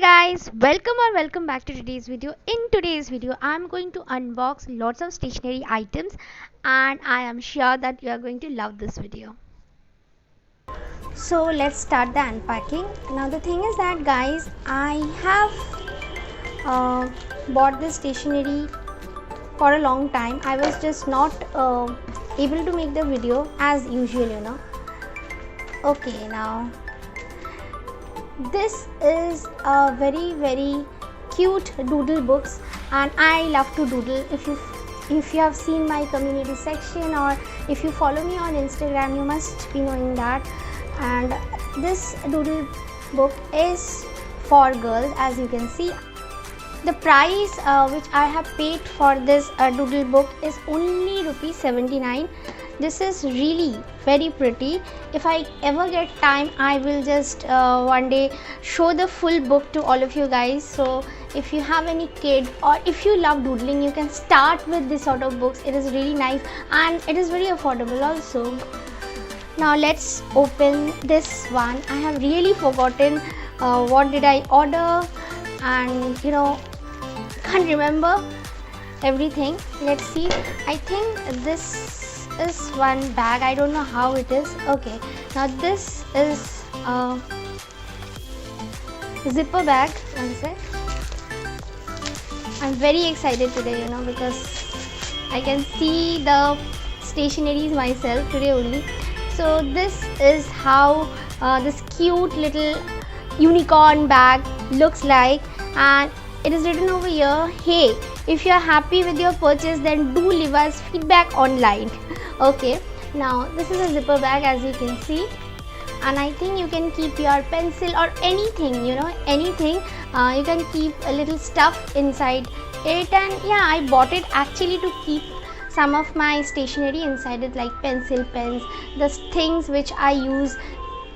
Hi guys, welcome back to today's video. In today's video, I'm going to unbox lots of stationery items and I am sure that you are going to love this video. So let's start the unpacking. Now the thing is that guys, I have bought this stationery for a long time. I was just not able to make the video as usual. Okay, now this is a very cute doodle books and I love to doodle. If you have seen my community section or if you follow me on Instagram, you must be knowing that. And this doodle book is for girls, as you can see. The price which I have paid for this doodle book is only rupees 79. This is really very pretty. If I ever get time, I will just one day show the full book to all of you guys. So if you have any kid or if you love doodling, you can start with this sort of books. It is really nice and it is very affordable also. Now let's open this one. I have really forgotten what did I order, and can't remember everything. Let's see. I think this is one bag. I don't know how it is. Okay, now this is a zipper bag. One sec. I'm very excited today, because I can see the stationeries myself today only. So this is how this cute little unicorn bag looks like, and it is written over here, hey, if you are happy with your purchase, then do leave us feedback online. Okay, now this is a zipper bag, as you can see, and I think you can keep your pencil or anything, anything. You can keep a little stuff inside it, and yeah, I bought it actually to keep some of my stationery inside it, like pencil, pens, the things which I use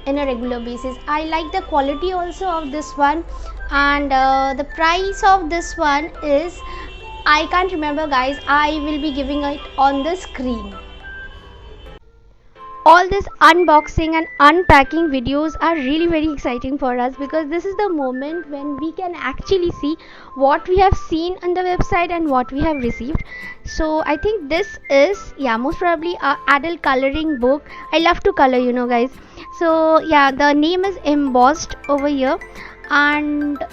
in a regular basis. I like the quality also of this one, and the price of this one is, I can't remember guys, I will be giving it on the screen. All this unboxing and unpacking videos are really very exciting for us, because this is the moment when we can actually see what we have seen on the website and what we have received. So I think this is, yeah, most probably a adult coloring book. I love to color, guys. So yeah, the name is embossed over here and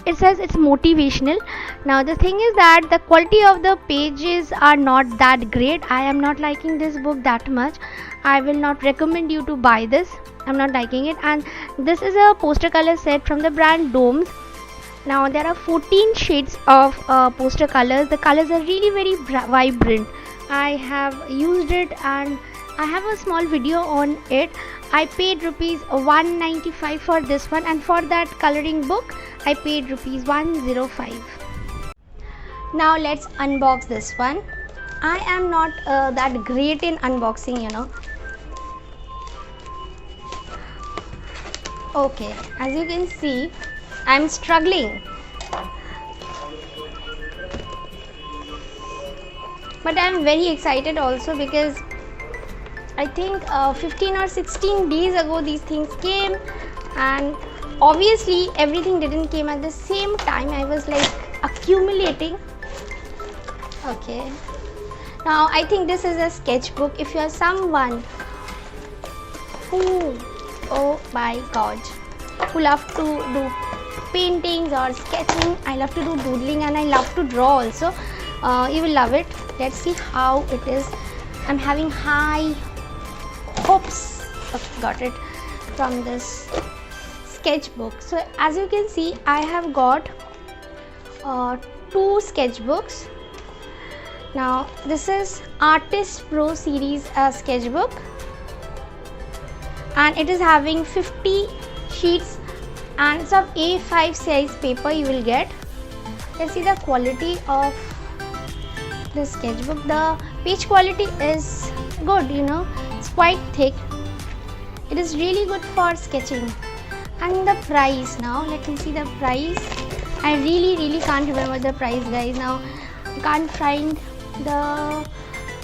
it says it's motivational. Now the thing is that the quality of the pages are not that great. I am not liking this book that much. I will not recommend you to buy this. I'm not liking it. And this is a poster color set from the brand Domes. Now there are 14 shades of poster colors. The colors are really very vibrant. I have used it and I have a small video on it. I paid rupees 195 for this one, and for that coloring book I paid rupees 105. Now let's unbox this one. I am not that great in unboxing, Okay, as you can see, I am struggling. But I am very excited also, because I think 15 or 16 days ago these things came, and obviously everything didn't came at the same time. I was like accumulating. Okay, now I think this is a sketchbook. If you are someone who, oh my god, who love to do paintings or sketching, I love to do doodling and I love to draw also, you will love it. Let's see how it is. I'm having high hopes. Okay, got it from this sketchbook. So as you can see, I have got 2 sketchbooks. Now this is Artist Pro series sketchbook, and it is having 50 sheets and it's of A5 size paper you will get. Let's see the quality of this sketchbook. The page quality is good, it's quite thick. It is really good for sketching. And the price, now let me see the price. I really can't remember the price, guys. Now I can't find the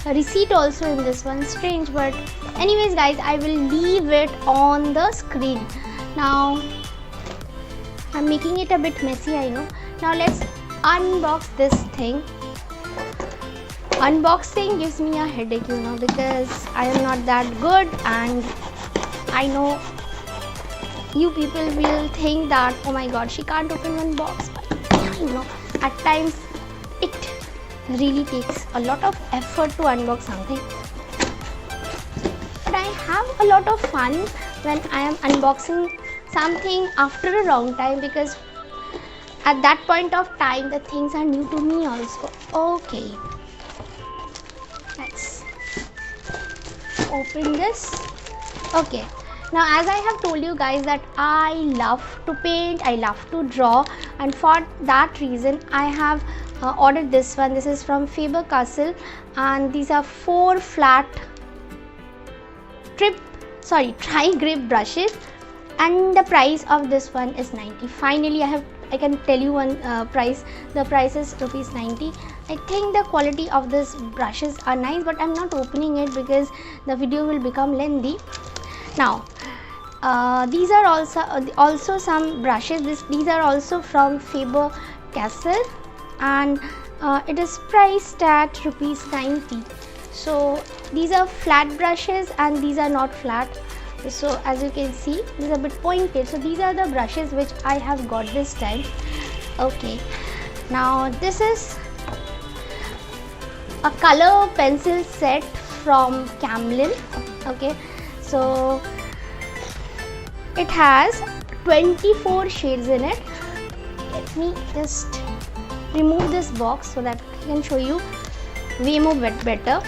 receipt also in this one. Strange, but anyways guys, I will leave it on the screen. Now I'm making it a bit messy, I know. Now let's unbox this thing. Unboxing gives me a headache, because I am not that good, and I know you people will think that, oh my god, she can't open one box. But at times it really takes a lot of effort to unbox something. But I have a lot of fun when I am unboxing something after a long time, because at that point of time the things are new to me also. Okay, let's open this. Okay, now as I have told you guys that I love to paint, I love to draw, and for that reason I have ordered this one. This is from Faber-Castell, and these are 4 flat tri-grip brushes, and the price of this one is 90. Finally I can tell you one price. The price is rupees 90. I think the quality of this brushes are nice, but I'm not opening it because the video will become lengthy. Now these are also some brushes. These are also from Faber-Castell, and it is priced at rupees 90. So these are flat brushes, and these are not flat. So as you can see, these are a bit pointed. So these are the brushes which I have got this time. Okay, now this is a color pencil set from Camlin. Okay, so it has 24 shades in it. Let me just remove this box so that I can show you way more better.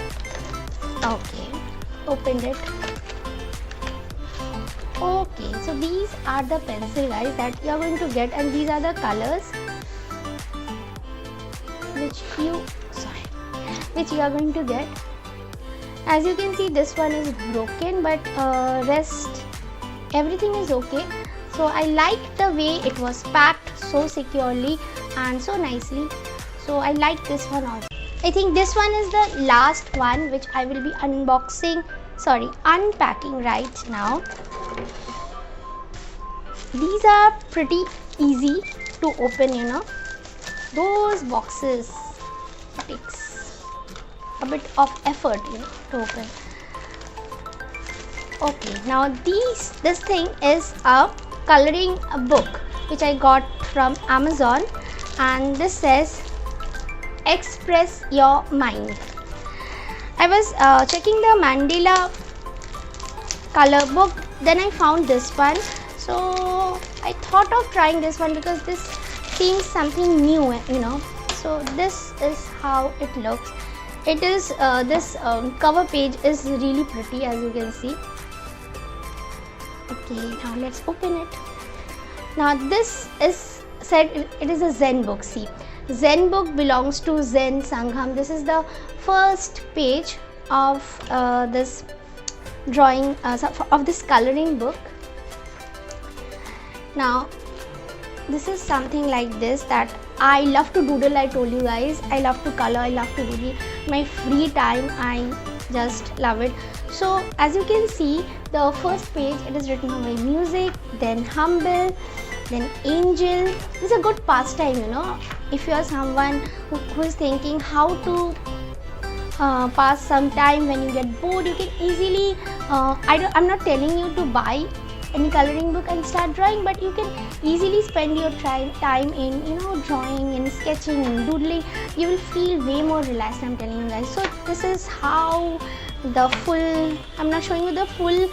Okay, opened it. Okay, so these are the pencil, guys, that you are going to get, and these are the colors which you are going to get. As you can see, this one is broken, but rest everything is okay. So I like the way it was packed so securely and so nicely. So I like this one also. I think this one is the last one which I will be unpacking right now. These are pretty easy to open, those boxes takes a bit of effort, to open. Okay, now this thing is a coloring book which I got from Amazon, and this says Express Your Mind. I was checking the Mandela color book, then I found this one. So I thought of trying this one because this seems something new, So this is how it looks. It is this cover page is really pretty, as you can see. Okay, now let's open it. Now this is said it is a Zen book. See, Zen book belongs to Zen Sangham. This is the first page of this drawing of this coloring book. Now this is something like this that I love to doodle. I told you guys, I love to color, I love to doodle. My free time, I just love it. So as you can see, the first page, it is written by music, then humble, then angel. This is a good pastime, if you are someone who is thinking how to pass some time when you get bored. You can easily I'm not telling you to buy any coloring book and start drawing, but you can easily spend your time in drawing and sketching and doodling. You will feel way more relaxed, I'm telling you guys. So this is how the full, I'm not showing you the full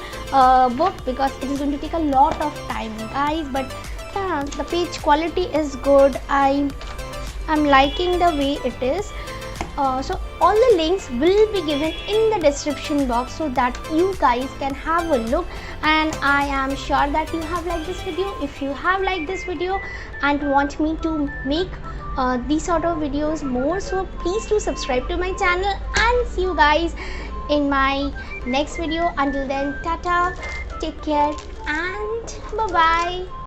book because it is going to take a lot of time, guys, but yeah, the page quality is good. I'm liking the way it is. So all the links will be given in the description box so that you guys can have a look, and I am sure that you have liked this video. If you have liked this video and want me to make these sort of videos more, so please do subscribe to my channel, and see you guys in my next video. Until then, tata, take care, and bye bye.